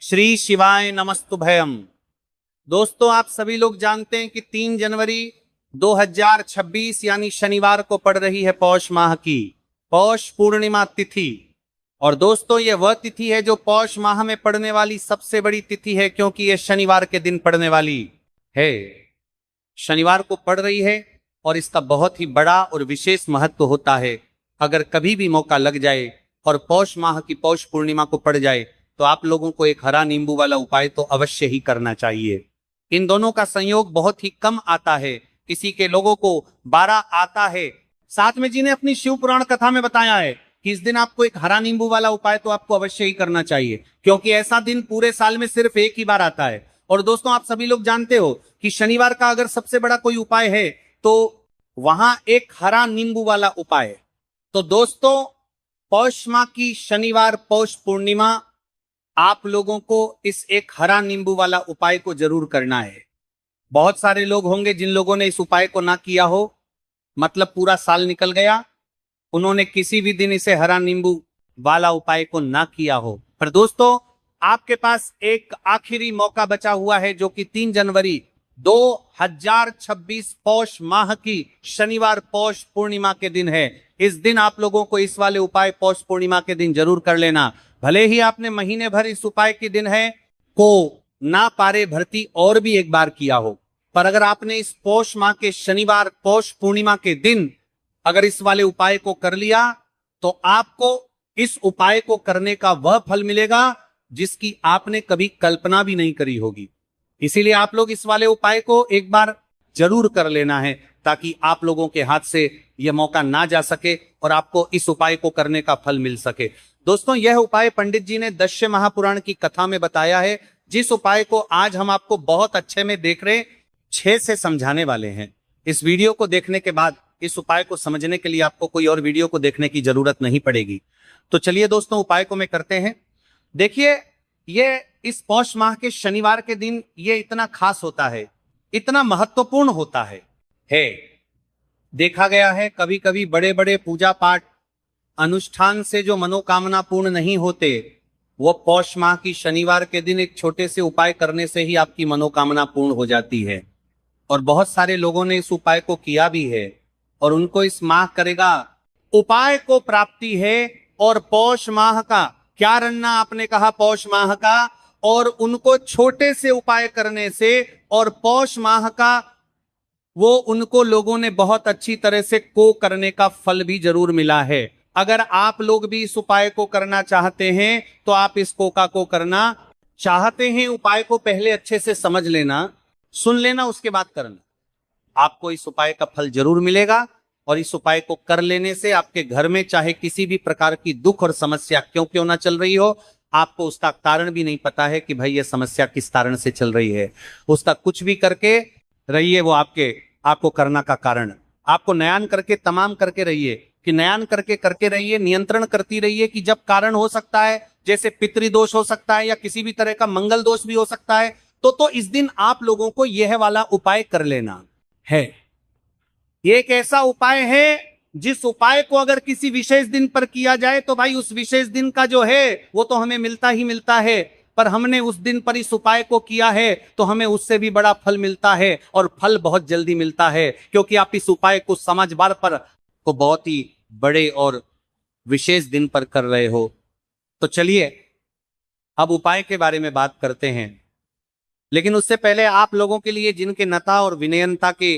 श्री शिवाय नमस्तुभयम। दोस्तों, आप सभी लोग जानते हैं कि 3 जनवरी 2026 यानी शनिवार को पड़ रही है पौष माह की पौष पूर्णिमा तिथि। और दोस्तों, ये वह तिथि है जो पौष माह में पड़ने वाली सबसे बड़ी तिथि है, क्योंकि ये शनिवार के दिन पड़ने वाली है। शनिवार को पड़ रही है और इसका बहुत ही बड़ा और विशेष महत्व होता है। अगर कभी भी मौका लग जाए और पौष माह की पौष पूर्णिमा को पड़ जाए तो आप लोगों को एक हरा नींबू वाला उपाय तो अवश्य ही करना चाहिए। इन दोनों का संयोग बहुत ही कम आता है, किसी के लोगों को 12 आता है। साथ में जी ने अपनी शिव पुराण कथा में बताया है कि इस दिन आपको एक हरा नींबू वाला उपाय तो आपको अवश्य ही करना चाहिए, क्योंकि ऐसा दिन पूरे साल में सिर्फ एक ही बार आता है। और दोस्तों, आप सभी लोग जानते हो कि शनिवार का अगर सबसे बड़ा कोई उपाय है तो वहां एक हरा नींबू वाला उपाय है। तो दोस्तों, पौष माह की शनिवार पौष पूर्णिमा आप लोगों को इस एक हरा नींबू वाला उपाय को जरूर करना है। बहुत सारे लोग होंगे जिन लोगों ने इस उपाय को ना किया हो, मतलब पूरा साल निकल गया, उन्होंने किसी भी दिन इसे हरा नींबू वाला उपाय को ना किया हो। पर दोस्तों, आपके पास एक आखिरी मौका बचा हुआ है, जो कि 3 जनवरी 2026 पौष माह की शनिवार पौष पूर्णिमा के दिन है। इस दिन आप लोगों को इस वाले उपाय पौष पूर्णिमा के दिन जरूर कर लेना। भले ही आपने महीने भर इस उपाय के दिन है को ना पारे भरती और भी एक बार किया हो, पर अगर आपने इस पौष माह के शनिवार पौष पूर्णिमा के दिन अगर इस वाले उपाय को कर लिया तो आपको इस उपाय को करने का वह फल मिलेगा जिसकी आपने कभी कल्पना भी नहीं करी होगी। इसीलिए आप लोग इस वाले उपाय को एक बार जरूर कर लेना है, ताकि आप लोगों के हाथ से यह मौका ना जा सके और आपको इस उपाय को करने का फल मिल सके। दोस्तों, यह उपाय पंडित जी ने दश्य महापुराण की कथा में बताया है, जिस उपाय को आज हम आपको बहुत अच्छे में देख रहे 6 से समझाने वाले हैं। इस वीडियो को देखने के बाद इस उपाय को समझने के लिए आपको कोई और वीडियो को देखने की जरूरत नहीं पड़ेगी। तो चलिए दोस्तों, उपाय को मैं करते हैं। देखिए, ये इस पौष माह के शनिवार के दिन ये इतना खास होता है, इतना महत्वपूर्ण होता है। देखा गया है कभी कभी बड़े बड़े पूजा पाठ अनुष्ठान से जो मनोकामना पूर्ण नहीं होते, वो पौष माह की शनिवार के दिन एक छोटे से उपाय करने से ही आपकी मनोकामना पूर्ण हो जाती है। और बहुत सारे लोगों ने इस उपाय को किया भी है और उनको इस माह करेगा उपाय को प्राप्ति है। और पौष माह का क्या रन्ना आपने कहा, पौष माह का, और उनको छोटे से उपाय करने से और पौष माह का वो उनको लोगों ने बहुत अच्छी तरह से को करने का फल भी जरूर मिला है। अगर आप लोग भी इस उपाय को करना चाहते हैं तो आप इस कोका को करना चाहते हैं, उपाय को पहले अच्छे से समझ लेना, सुन लेना, उसके बाद करना। आपको इस उपाय का फल जरूर मिलेगा। और इस उपाय को कर लेने से आपके घर में चाहे किसी भी प्रकार की दुख और समस्या क्यों ना चल रही हो, आपको उसका कारण भी नहीं पता है कि भाई ये समस्या किस कारण से चल रही है, उसका कुछ भी करके रहिए, वो आपको करना का कारण आपको नयान करके तमाम करके रहिए, कि नयान करके रहिए, नियंत्रण करती रहिए कि जब कारण हो सकता है, जैसे पितृदोष हो सकता है या किसी भी तरह का मंगल दोष भी हो सकता है, तो इस दिन आप लोगों को यह वाला उपाय कर लेना है। ये एक ऐसा उपाय है जिस उपाय को अगर किसी विशेष दिन पर किया जाए तो भाई उस विशेष दिन का जो है वो तो हमें मिलता ही मिलता है, पर हमने उस दिन पर इस उपाय को किया है तो हमें उससे भी बड़ा फल मिलता है, और फल बहुत जल्दी मिलता है, क्योंकि आप इस उपाय को समझदार पर को बहुत ही बड़े और विशेष दिन पर कर रहे हो। तो चलिए अब उपाय के बारे में बात करते हैं, लेकिन उससे पहले आप लोगों के लिए जिनके नता और विनयनता के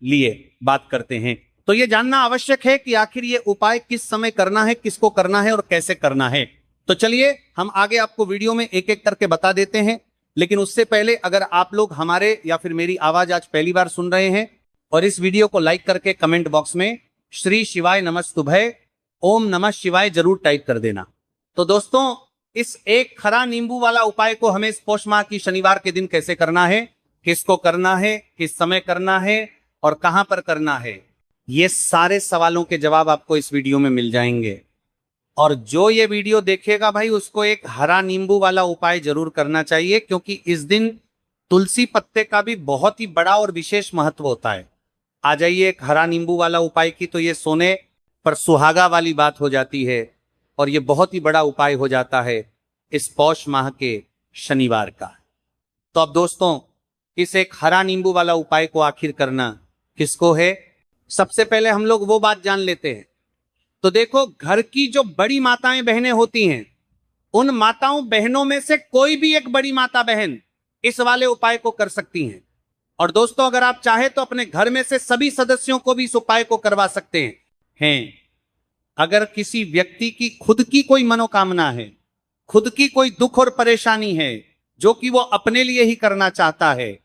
लिए बात करते हैं, तो यह जानना आवश्यक है कि आखिर ये उपाय किस समय करना है, किसको करना है और कैसे करना है। तो चलिए हम आगे आपको वीडियो में एक एक करके बता देते हैं। लेकिन उससे पहले अगर आप लोग हमारे या फिर मेरी आवाज आज पहली बार सुन रहे हैं और इस वीडियो को लाइक करके कमेंट बॉक्स में श्री शिवाय नमस्तुभय ओम नमः शिवाय जरूर टाइप कर देना। तो दोस्तों, इस एक हरा नींबू वाला उपाय को हमें इस पौष माह की शनिवार के दिन कैसे करना है, किसको करना है, किस समय करना है और कहां पर करना है, ये सारे सवालों के जवाब आपको इस वीडियो में मिल जाएंगे। और जो ये वीडियो देखेगा भाई उसको एक हरा नींबू वाला उपाय जरूर करना चाहिए, क्योंकि इस दिन तुलसी पत्ते का भी बहुत ही बड़ा और विशेष महत्व होता है। आ जाइए एक हरा नींबू वाला उपाय की तो ये सोने पर सुहागा वाली बात हो जाती है और ये बहुत ही बड़ा उपाय हो जाता है इस पौष माह के शनिवार का। तो अब दोस्तों, इस एक हरा नींबू वाला उपाय को आखिर करना किसको है? सबसे पहले हम लोग वो बात जान लेते हैं। तो देखो, घर की जो बड़ी माताएं बहनें होती हैं, उन माताओं बहनों में से कोई भी एक बड़ी माता बहन इस वाले उपाय को कर सकती हैं। और दोस्तों, अगर आप चाहे तो अपने घर में से सभी सदस्यों को भी इस उपाय को करवा सकते हैं। अगर किसी व्यक्ति की खुद की कोई मनोकामना है, खुद की कोई दुख और परेशानी है जो कि वो अपने लिए ही करना चाहता है,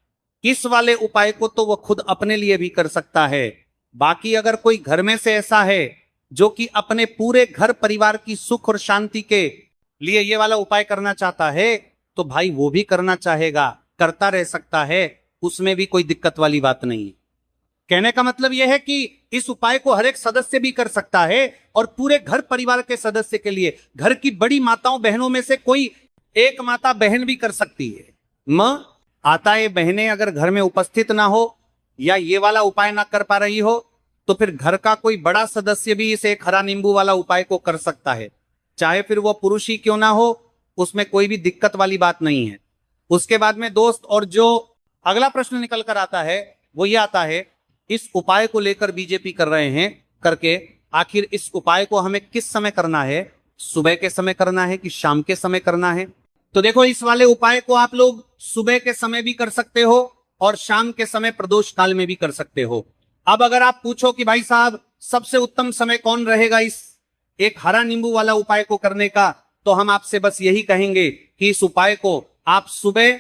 इस वाले उपाय को तो वो खुद अपने लिए भी कर सकता है। बाकी अगर कोई घर में से ऐसा है जो कि अपने पूरे घर परिवार की सुख और शांति के लिए ये वाला उपाय करना चाहता है, तो भाई वो भी करना चाहेगा, करता रह सकता है, उसमें भी कोई दिक्कत वाली बात नहीं है। कहने का मतलब यह है कि इस उपाय को हर एक सदस्य भी कर सकता है और पूरे घर परिवार के सदस्य के लिए, घर की बड़ी माताओं बहनों में से कोई एक माता बहन भी कर सकती है। आता है बहनें अगर घर में उपस्थित ना हो या ये वाला उपाय ना कर पा रही हो, तो फिर घर का कोई बड़ा सदस्य भी इसे एक हरा नींबू वाला उपाय को कर सकता है, चाहे फिर वो पुरुष ही क्यों ना हो, उसमें कोई भी दिक्कत वाली बात नहीं है। उसके बाद में दोस्त, और जो अगला प्रश्न निकल कर आता है वो ये आता है, इस उपाय को लेकर बीजेपी कर रहे हैं करके, आखिर इस उपाय को हमें किस समय करना है? सुबह के समय करना है कि शाम के समय करना है? तो देखो, इस वाले उपाय को आप लोग सुबह के समय भी कर सकते हो और शाम के समय प्रदोष काल में भी कर सकते हो। अब अगर आप पूछो कि भाई साहब सबसे उत्तम समय कौन रहेगा इस एक हरा नींबू वाला उपाय को करने का, तो हम आपसे बस यही कहेंगे कि इस उपाय को आप सुबह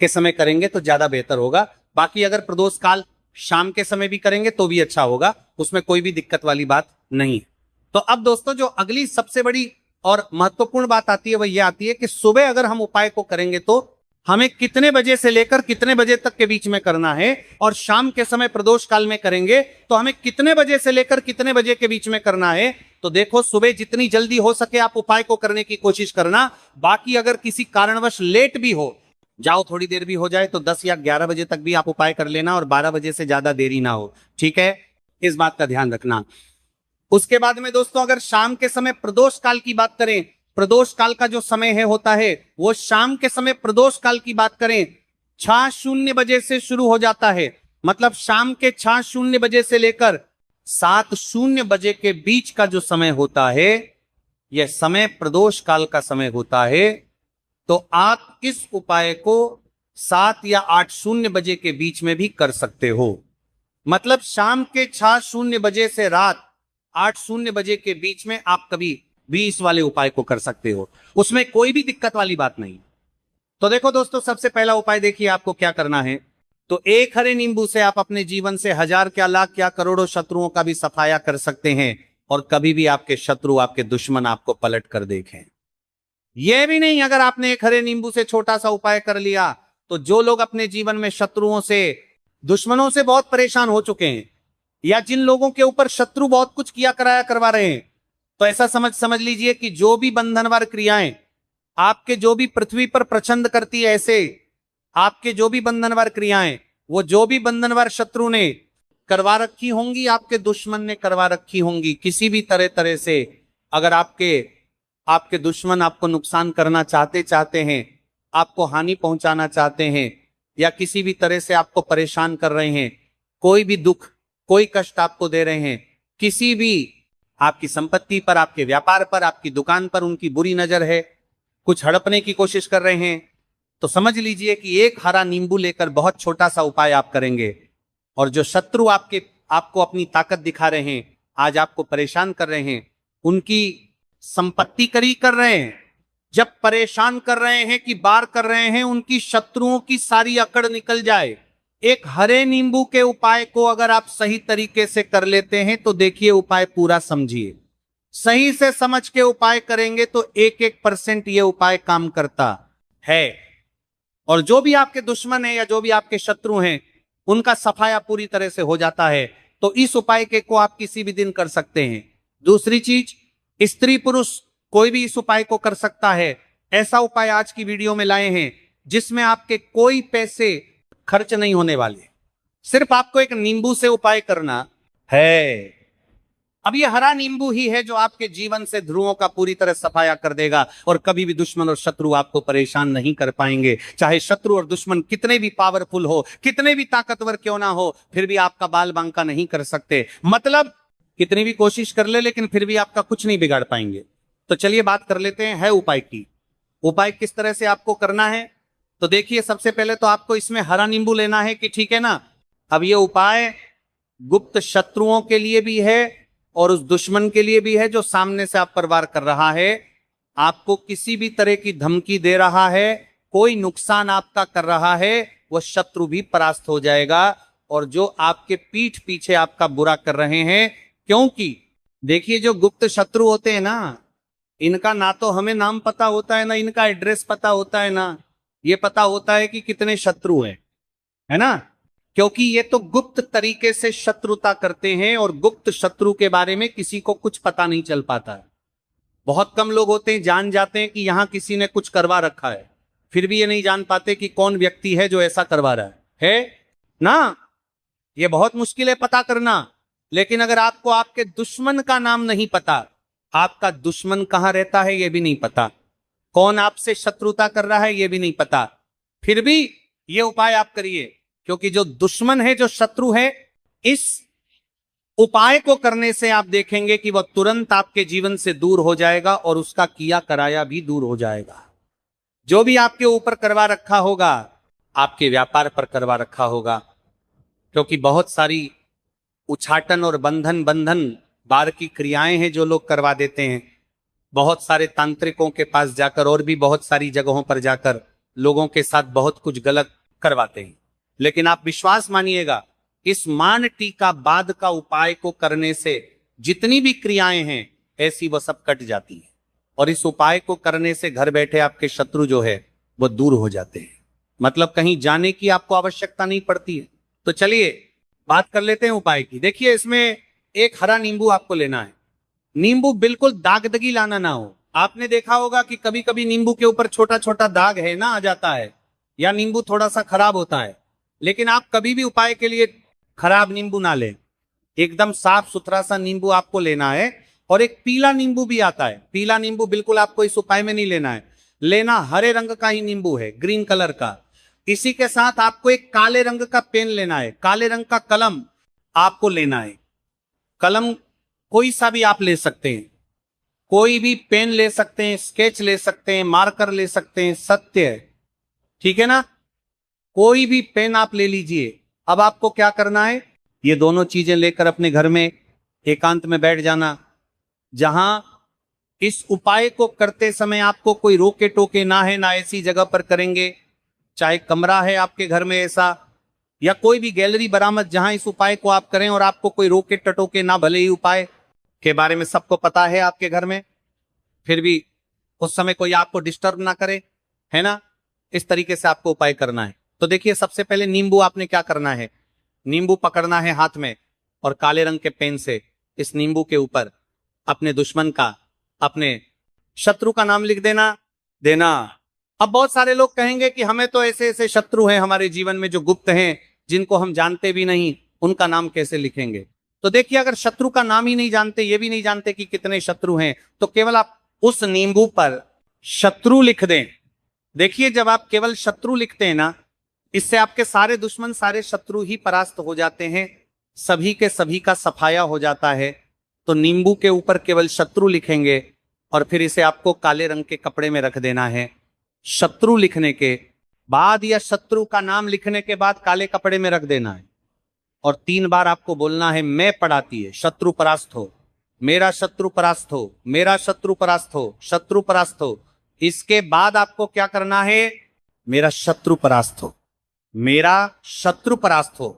के समय करेंगे तो ज्यादा बेहतर होगा। बाकी अगर प्रदोष काल शाम के समय भी करेंगे तो भी अच्छा होगा, उसमें कोई भी दिक्कत वाली बात नहीं है। तो अब दोस्तों, जो अगली सबसे बड़ी और महत्वपूर्ण बात आती है वह यह आती है कि सुबह अगर हम उपाय को करेंगे तो हमें कितने बजे से लेकर कितने बजे तक के बीच में करना है, और शाम के समय प्रदोष काल में करेंगे तो हमें कितने बजे से लेकर कितने बजे के बीच में करना है। तो देखो, सुबह जितनी जल्दी हो सके आप उपाय को करने की कोशिश करना। बाकी अगर किसी कारणवश लेट भी हो जाओ, थोड़ी देर भी हो जाए, तो 10 या 11 बजे तक भी आप उपाय कर लेना और 12 बजे से ज्यादा देरी ना हो, ठीक है? इस बात का ध्यान रखना। उसके बाद में दोस्तों, अगर शाम के समय प्रदोष काल की बात करें, प्रदोष काल का जो समय है होता है वो शाम के समय प्रदोष काल की बात करें 6:00 बजे से शुरू हो जाता है। मतलब शाम के 6:00 बजे से लेकर 7:00 बजे के बीच का जो समय होता है, यह समय प्रदोष काल का समय होता है। तो आप इस उपाय को 7 या 8:00 बजे के बीच में भी कर सकते हो। मतलब शाम के 6:00 बजे से रात 8:00 बजे के बीच में आप कभी भी इस वाले उपाय को कर सकते हो, उसमें कोई भी दिक्कत वाली बात नहीं। तो देखो दोस्तों, सबसे पहला उपाय देखिए आपको क्या करना है। तो एक हरे नींबू से आप अपने जीवन से 1000 क्या लाख क्या करोड़ों शत्रुओं का भी सफाया कर सकते हैं, और कभी भी आपके शत्रु, आपके दुश्मन आपको पलट कर देखें। यह भी नहीं, अगर आपने एक हरे नींबू से छोटा सा उपाय कर लिया, तो जो लोग अपने जीवन में शत्रुओं से, दुश्मनों से बहुत परेशान हो चुके हैं, या जिन लोगों के ऊपर शत्रु बहुत कुछ किया कराया करवा रहे हैं, तो ऐसा समझ लीजिए कि जो भी बंधनवार क्रियाएं आपके, जो भी पृथ्वी पर प्रचंड करती है, ऐसे आपके जो भी बंधनवार क्रियाएं, वो जो भी बंधनवार शत्रु ने करवा रखी होंगी, आपके दुश्मन ने करवा रखी होंगी, किसी भी तरह से अगर आपके दुश्मन आपको नुकसान करना चाहते हैं, आपको हानि पहुंचाना चाहते हैं, या किसी भी तरह से आपको परेशान कर रहे हैं, कोई भी दुख, कोई कष्ट आपको दे रहे हैं, किसी भी आपकी संपत्ति पर, आपके व्यापार पर, आपकी दुकान पर उनकी बुरी नजर है, कुछ हड़पने की कोशिश कर रहे हैं, तो समझ लीजिए कि एक हरा नींबू लेकर बहुत छोटा सा उपाय आप करेंगे, और जो शत्रु आपको अपनी ताकत दिखा रहे हैं, आज आपको परेशान कर रहे हैं, उनकी संपत्ति करी कर रहे हैं, जब परेशान कर रहे हैं कि बार कर रहे हैं, उनकी शत्रुओं की सारी अकड़ निकल जाए, एक हरे नींबू के उपाय को अगर आप सही तरीके से कर लेते हैं, तो देखिए उपाय पूरा समझिए, सही से समझ के उपाय करेंगे तो 1% ये उपाय काम करता है। और जो भी आपके दुश्मन है या जो भी आपके शत्रु हैं, उनका सफाया पूरी तरह से हो जाता है। तो इस उपाय के को आप किसी भी दिन कर सकते हैं। दूसरी चीज, स्त्री पुरुष कोई भी इस उपाय को कर सकता है। ऐसा उपाय आज की वीडियो में लाए हैं जिसमें आपके कोई पैसे खर्च नहीं होने वाले, सिर्फ आपको एक नींबू से उपाय करना है। अब ये हरा नींबू ही है जो आपके जीवन से ध्रुवों का पूरी तरह सफाया कर देगा और कभी भी दुश्मन और शत्रु आपको परेशान नहीं कर पाएंगे। चाहे शत्रु और दुश्मन कितने भी पावरफुल हो, कितने भी ताकतवर क्यों ना हो, फिर भी आपका बाल बांका नहीं कर सकते। मतलब कितनी भी कोशिश कर ले लेकिन फिर भी आपका कुछ नहीं बिगाड़ पाएंगे। तो चलिए बात कर लेते हैं है उपाय की। उपाय किस तरह से आपको करना है, तो देखिए सबसे पहले तो आपको इसमें हरा नींबू लेना है कि ठीक है ना। अब ये उपाय गुप्त शत्रुओं के लिए भी है और उस दुश्मन के लिए भी है जो सामने से आप पर वार कर रहा है, आपको किसी भी तरह की धमकी दे रहा है, कोई नुकसान आपका कर रहा है, वह शत्रु भी परास्त हो जाएगा। और जो आपके पीठ पीछे आपका बुरा कर रहे हैं, क्योंकि देखिए जो गुप्त शत्रु होते हैं ना, इनका ना तो हमें नाम पता होता है, ना इनका एड्रेस पता होता है, ना ये पता होता है कि कितने शत्रु हैं, है ना। क्योंकि ये तो गुप्त तरीके से शत्रुता करते हैं और गुप्त शत्रु के बारे में किसी को कुछ पता नहीं चल पाता है। बहुत कम लोग होते हैं जान जाते हैं कि यहां किसी ने कुछ करवा रखा है, फिर भी ये नहीं जान पाते कि कौन व्यक्ति है जो ऐसा करवा रहा है ना। ये बहुत मुश्किल है पता करना। लेकिन अगर आपको आपके दुश्मन का नाम नहीं पता, आपका दुश्मन कहां रहता है ये भी नहीं पता, कौन आपसे शत्रुता कर रहा है ये भी नहीं पता, फिर भी ये उपाय आप करिए। क्योंकि जो दुश्मन है, जो शत्रु है, इस उपाय को करने से आप देखेंगे कि वह तुरंत आपके जीवन से दूर हो जाएगा और उसका किया कराया भी दूर हो जाएगा। जो भी आपके ऊपर करवा रखा होगा, आपके व्यापार पर करवा रखा होगा, क्योंकि बहुत सारी उछाटन और बंधन बार की क्रियाएं हैं जो लोग करवा देते हैं। बहुत सारे तांत्रिकों के पास जाकर और भी बहुत सारी जगहों पर जाकर लोगों के साथ बहुत कुछ गलत करवाते हैं। लेकिन आप विश्वास मानिएगा, इस मान टीका बाद का उपाय को करने से जितनी भी क्रियाएं हैं ऐसी वह सब कट जाती है और इस उपाय को करने से घर बैठे आपके शत्रु जो है वो दूर हो जाते हैं। मतलब कहीं जाने की आपको आवश्यकता नहीं पड़ती है। तो चलिए बात कर लेते हैं उपाय की। देखिए इसमें एक हरा नींबू आपको लेना है। नींबू बिल्कुल दागदगी लाना ना हो। आपने देखा होगा कि कभी कभी नींबू के ऊपर छोटा छोटा दाग है ना, आ जाता है, या नींबू थोड़ा सा खराब होता है। लेकिन आप कभी भी उपाय के लिए खराब नींबू ना लें, एकदम साफ सुथरा सा नींबू आपको लेना है। और एक पीला नींबू भी आता है, पीला नींबू बिल्कुल आपको इस उपाय में नहीं लेना है, लेना हरे रंग का ही नींबू है, ग्रीन कलर का। इसी के साथ आपको एक काले रंग का पेन लेना है, काले रंग का कलम आपको लेना है। कलम कोई सा भी आप ले सकते हैं, कोई भी पेन ले सकते हैं, स्केच ले सकते हैं, मार्कर ले सकते हैं, सत्य है, ठीक है ना। कोई भी पेन आप ले लीजिए। अब आपको क्या करना है, ये दोनों चीजें लेकर अपने घर में एकांत में बैठ जाना, जहां इस उपाय को करते समय आपको कोई रोके टोके ना है, ना ऐसी जगह पर करेंगे। चाहे कमरा है आपके घर में ऐसा, या कोई भी गैलरी बरामद जहां इस उपाय को आप करें और आपको कोई रोके टटोके ना, भले ही उपाय के बारे में सबको पता है आपके घर में, फिर भी उस समय कोई आपको डिस्टर्ब ना करे, है ना। इस तरीके से आपको उपाय करना है। तो देखिए सबसे पहले नींबू आपने क्या करना है, नींबू पकड़ना है हाथ में और काले रंग के पेन से इस नींबू के ऊपर अपने दुश्मन का, अपने शत्रु का नाम लिख देना। अब बहुत सारे लोग कहेंगे कि हमें तो ऐसे ऐसे शत्रु हैं हमारे जीवन में जो गुप्त हैं, जिनको हम जानते भी नहीं, उनका नाम कैसे लिखेंगे। तो देखिए अगर शत्रु का नाम ही नहीं जानते, ये भी नहीं जानते कि कितने शत्रु हैं, तो केवल आप उस नींबू पर शत्रु लिख दें। देखिए जब आप केवल शत्रु लिखते हैं ना, इससे आपके सारे दुश्मन, सारे शत्रु ही परास्त हो जाते हैं, सभी के सभी का सफाया हो जाता है। तो नींबू के ऊपर केवल शत्रु लिखेंगे और फिर इसे आपको काले रंग के कपड़े में रख देना है। शत्रु लिखने के बाद या शत्रु का नाम लिखने के बाद काले कपड़े में रख देना है और 3 बार आपको बोलना है, मैं पढ़ाती है, शत्रु परास्त हो, मेरा शत्रु परास्त हो, मेरा शत्रु परास्त हो, शत्रु परास्त हो। इसके बाद आपको क्या करना है, मेरा शत्रु परास्त हो, मेरा शत्रु परास्त हो।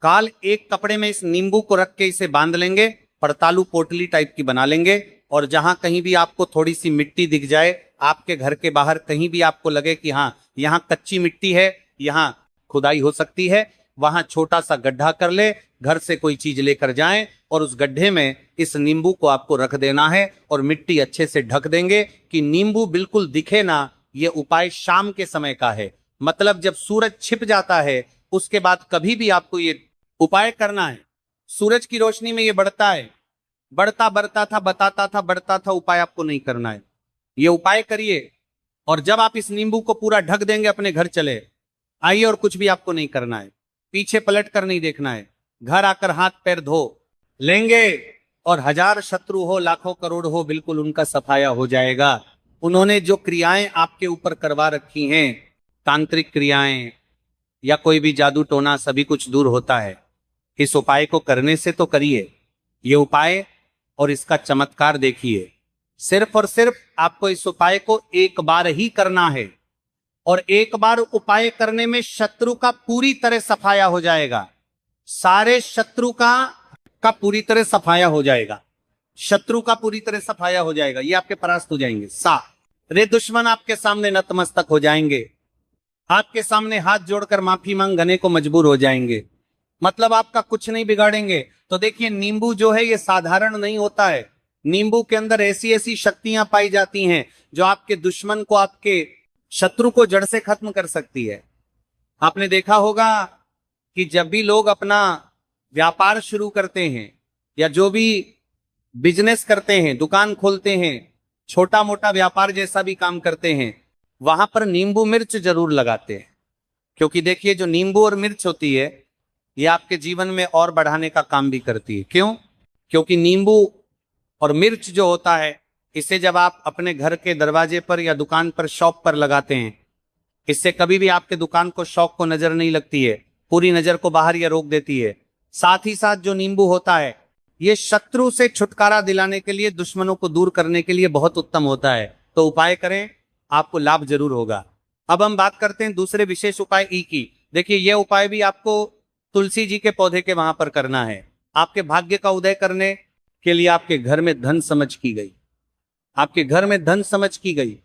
काल एक कपड़े में इस नींबू को रख के इसे बांध लेंगे, पड़तालू पोटली टाइप की बना लेंगे, और जहां कहीं भी आपको थोड़ी सी मिट्टी दिख जाए, आपके घर के बाहर कहीं भी आपको लगे कि हाँ यहां कच्ची मिट्टी है, यहां खुदाई हो सकती है, वहां छोटा सा गड्ढा कर ले, घर से कोई चीज लेकर जाएं और उस गड्ढे में इस नींबू को आपको रख देना है और मिट्टी अच्छे से ढक देंगे कि नींबू बिल्कुल दिखे ना। ये उपाय शाम के समय का है, मतलब जब सूरज छिप जाता है उसके बाद कभी भी आपको ये उपाय करना है। सूरज की रोशनी में ये बढ़ता है, बढ़ता बढ़ता था, बताता था, बढ़ता था, उपाय आपको नहीं करना है। ये उपाय करिए, और जब आप इस नींबू को पूरा ढक देंगे अपने घर चले आइए, और कुछ भी आपको नहीं करना है, पीछे पलट कर नहीं देखना है। घर आकर हाथ पैर धो लेंगे और 1000 शत्रु हो, लाखों करोड़ हो, बिल्कुल उनका सफाया हो जाएगा। उन्होंने जो क्रियाएं आपके ऊपर करवा रखी हैं, तांत्रिक क्रियाएं या कोई भी जादू टोना, सभी कुछ दूर होता है। इस उपाय को करने से तो करिए ये उपाय, और इसका चमत्कार देखिए। सिर्फ और सिर्फ आपको इस उपाय को एक बार ही करना है, और एक बार उपाय करने में शत्रु का पूरी तरह सफाया हो जाएगा। सारे शत्रु का पूरी तरह सफाया हो जाएगा। शत्रु का पूरी तरह सफाया हो जाएगा, ये आपके परास्त हो जाएंगे। रे दुश्मन आपके सामने नतमस्तक हो जाएंगे, आपके सामने हाथ जोड़कर माफी मांगने को मजबूर हो जाएंगे। मतलब आपका कुछ नहीं बिगाड़ेंगे। तो देखिए, नींबू जो है ये साधारण नहीं होता है। नींबू के अंदर ऐसी ऐसी शक्तियां पाई जाती हैं जो आपके दुश्मन को, आपके शत्रु को जड़ से खत्म कर सकती है। आपने देखा होगा कि जब भी लोग अपना व्यापार शुरू करते हैं या जो भी बिजनेस करते हैं, दुकान खोलते हैं, छोटा मोटा व्यापार जैसा भी काम करते हैं, वहां पर नींबू मिर्च जरूर लगाते हैं। क्योंकि देखिए, जो नींबू और मिर्च होती है ये आपके जीवन में और बढ़ाने का काम भी करती है। क्यों? क्योंकि नींबू और मिर्च जो होता है, इसे जब आप अपने घर के दरवाजे पर या दुकान पर, शॉप पर लगाते हैं, इससे कभी भी आपके दुकान को, शॉप को नजर नहीं लगती है, पूरी नजर को बाहर या रोक देती है। साथ ही साथ जो नींबू होता है ये शत्रु से छुटकारा दिलाने के लिए, दुश्मनों को दूर करने के लिए बहुत उत्तम होता है। तो उपाय करें, आपको लाभ जरूर होगा। अब हम बात करते हैं दूसरे विशेष उपाय ई की। देखिए, यह उपाय भी आपको तुलसी जी के पौधे के वहां पर करना है। आपके भाग्य का उदय करने के लिए आपके घर में धन समझ की गई, आपके घर में धन समझ की गई,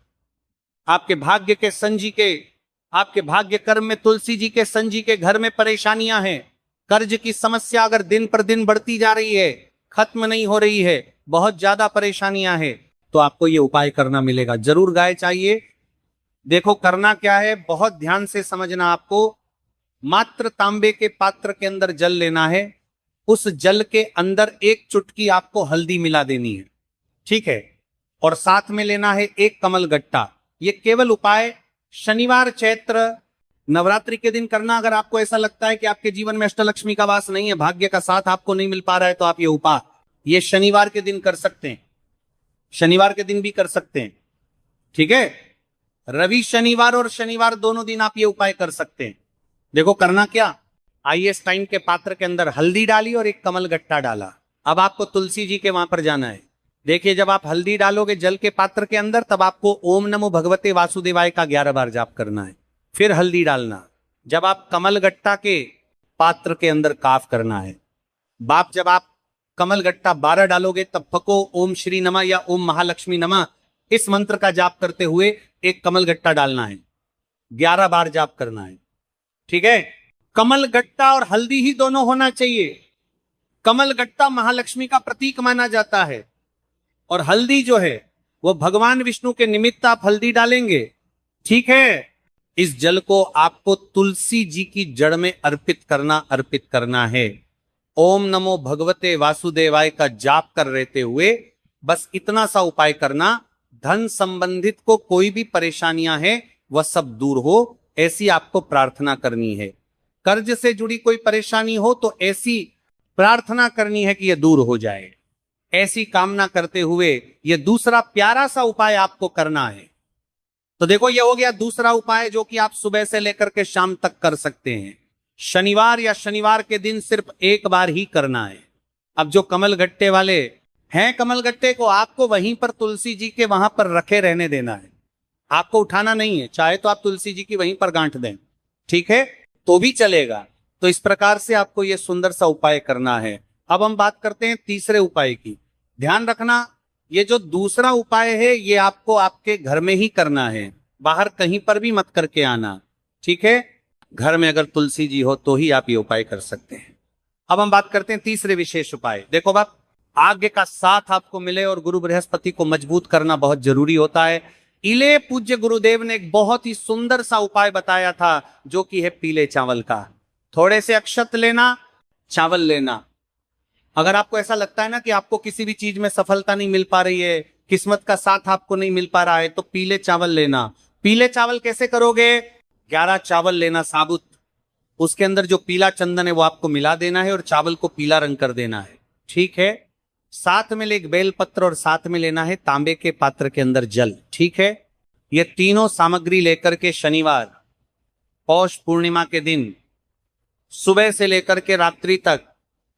आपके भाग्य के संजी के, आपके भाग्य कर्म में तुलसी जी के संजी के घर में परेशानियां हैं। कर्ज की समस्या अगर दिन पर दिन बढ़ती जा रही है, खत्म नहीं हो रही है, बहुत ज्यादा परेशानियां हैं, तो आपको ये उपाय करना मिलेगा। जरूर गाय चाहिए। देखो करना क्या है, बहुत ध्यान से समझना। आपको मात्र तांबे के पात्र के अंदर जल लेना है, उस जल के अंदर एक चुटकी आपको हल्दी मिला देनी है, ठीक है, और साथ में लेना है एक कमल गट्टा। ये केवल उपाय शनिवार चैत्र नवरात्रि के दिन करना। अगर आपको ऐसा लगता है कि आपके जीवन में अष्टलक्ष्मी का वास नहीं है, भाग्य का साथ आपको नहीं मिल पा रहा है, तो आप ये उपाय ये शनिवार के दिन कर सकते हैं, शनिवार के दिन भी कर सकते हैं, ठीक है। रवि शनिवार और शनिवार दोनों दिन आप ये उपाय कर सकते हैं। देखो करना क्या, आईएस टाइम के पात्र के अंदर हल्दी डाली और एक कमल गट्टा डाला। अब आपको तुलसी जी के वहां पर जाना है। देखिए, जब आप हल्दी डालोगे जल के पात्र के अंदर, तब आपको ओम नमो भगवते वासुदेवाय का 11 बार जाप करना है, फिर हल्दी डालना। जब आप कमल गट्टा के पात्र के अंदर काफ करना है। जब आप कमल गट्टा 12 डालोगे, तब फको ओम श्री नमः या ओम महालक्ष्मी नमः इस मंत्र का जाप करते हुए एक कमल गट्टा डालना है, 11 बार जाप करना है, ठीक है। कमल गट्टा और हल्दी ही दोनों होना चाहिए। कमल गट्टा महालक्ष्मी का प्रतीक माना जाता है, और हल्दी जो है वो भगवान विष्णु के निमित्त आप हल्दी डालेंगे, ठीक है। इस जल को आपको तुलसी जी की जड़ में अर्पित करना है। ओम नमो भगवते वासुदेवाय का जाप कर रहते हुए बस इतना सा उपाय करना। धन संबंधित को कोई भी परेशानियां हैं वह सब दूर हो, ऐसी आपको प्रार्थना करनी है। कर्ज से जुड़ी कोई परेशानी हो तो ऐसी प्रार्थना करनी है कि यह दूर हो जाए। ऐसी कामना करते हुए यह दूसरा प्यारा सा उपाय आपको करना है। तो देखो, यह हो गया दूसरा उपाय जो कि आप सुबह से लेकर के शाम तक कर सकते हैं। शनिवार या शनिवार के दिन सिर्फ एक बार ही करना है। अब जो कमल गट्टे वाले हैं, कमल गट्टे को आपको वहीं पर तुलसी जी के वहां पर रखे रहने देना है, आपको उठाना नहीं है। चाहे तो आप तुलसी जी की वहीं पर गांठ दें, ठीक है, तो भी चलेगा। तो इस प्रकार से आपको यह सुंदर सा उपाय करना है। अब हम बात करते हैं तीसरे उपाय की। ध्यान रखना, ये जो दूसरा उपाय है ये आपको आपके घर में ही करना है, बाहर कहीं पर भी मत करके आना, ठीक है। घर में अगर तुलसी जी हो तो ही आप ये उपाय कर सकते हैं। अब हम बात करते हैं तीसरे विशेष उपाय। देखो बाप, आज्ञा का साथ आपको मिले और गुरु बृहस्पति को मजबूत करना बहुत जरूरी होता है। इले पूज्य गुरुदेव ने एक बहुत ही सुंदर सा उपाय बताया था, जो कि है पीले चावल का। थोड़े से अक्षत लेना, चावल लेना, अगर आपको ऐसा लगता है ना कि आपको किसी भी चीज में सफलता नहीं मिल पा रही है, किस्मत का साथ आपको नहीं मिल पा रहा है, तो पीले चावल लेना। पीले चावल कैसे करोगे? 11 चावल लेना साबुत, उसके अंदर जो पीला चंदन है वो आपको मिला देना है और चावल को पीला रंग कर देना है, ठीक है। साथ में एक बेल पत्र और साथ में लेना है तांबे के पात्र के अंदर जल, ठीक है। ये तीनों सामग्री लेकर के शनिवार पौष पूर्णिमा के दिन सुबह से लेकर के रात्रि तक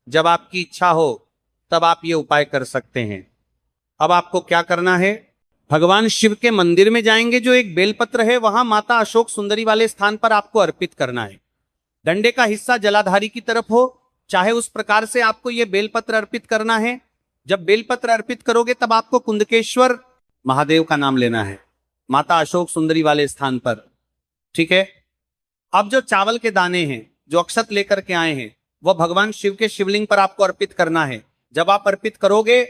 जब आपकी इच्छा हो तब आप ये उपाय कर सकते हैं। अब आपको क्या करना है? भगवान शिव के मंदिर में जाएंगे, जो एक बेलपत्र है वहां माता अशोक सुंदरी वाले स्थान पर आपको अर्पित करना है। डंडे का हिस्सा जलाधारी की तरफ हो, चाहे उस प्रकार से आपको यह बेलपत्र अर्पित करना है। जब बेलपत्र अर्पित करोगे तब आपको कुंदकेश्वर महादेव का नाम लेना है, माता अशोक सुंदरी वाले स्थान पर, ठीक है। अब जो चावल के दाने हैं, जो अक्षत लेकर के आए हैं, वह भगवान शिव के शिवलिंग पर आपको अर्पित करना है। जब आप अर्पित करोगे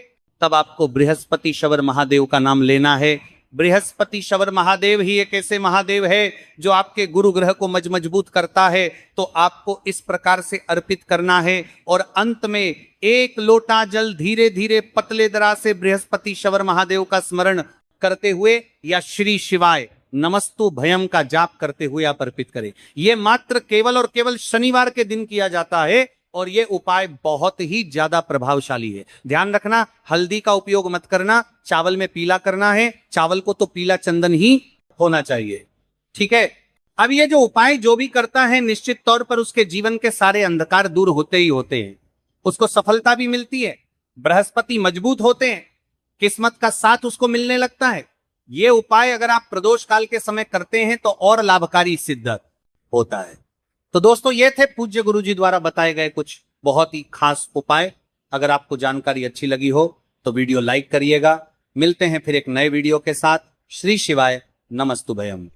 तब आपको बृहस्पति शवर महादेव का नाम लेना है। बृहस्पति शवर महादेव ही एक ऐसे महादेव है जो आपके गुरु ग्रह को मजबूत करता है। तो आपको इस प्रकार से अर्पित करना है और अंत में 1 लोटा जल धीरे धीरे पतले दरा से बृहस्पति शवर महादेव का स्मरण करते हुए या श्री शिवाय नमस्तु भयम का जाप करते हुए आप अर्पित करें। यह मात्र केवल और केवल शनिवार के दिन किया जाता है और यह उपाय बहुत ही ज्यादा प्रभावशाली है। ध्यान रखना, हल्दी का उपयोग मत करना, चावल में पीला करना है, चावल को तो पीला चंदन ही होना चाहिए, ठीक है। अब ये जो उपाय जो भी करता है निश्चित तौर पर उसके जीवन के सारे अंधकार दूर होते ही होते हैं, उसको सफलता भी मिलती है, बृहस्पति मजबूत होते हैं, किस्मत का साथ उसको मिलने लगता है। ये उपाय अगर आप प्रदोष काल के समय करते हैं तो और लाभकारी सिद्ध होता है। तो दोस्तों, ये थे पूज्य गुरु जी द्वारा बताए गए कुछ बहुत ही खास उपाय। अगर आपको जानकारी अच्छी लगी हो तो वीडियो लाइक करिएगा। मिलते हैं फिर एक नए वीडियो के साथ। श्री शिवाय नमस्तुभयम।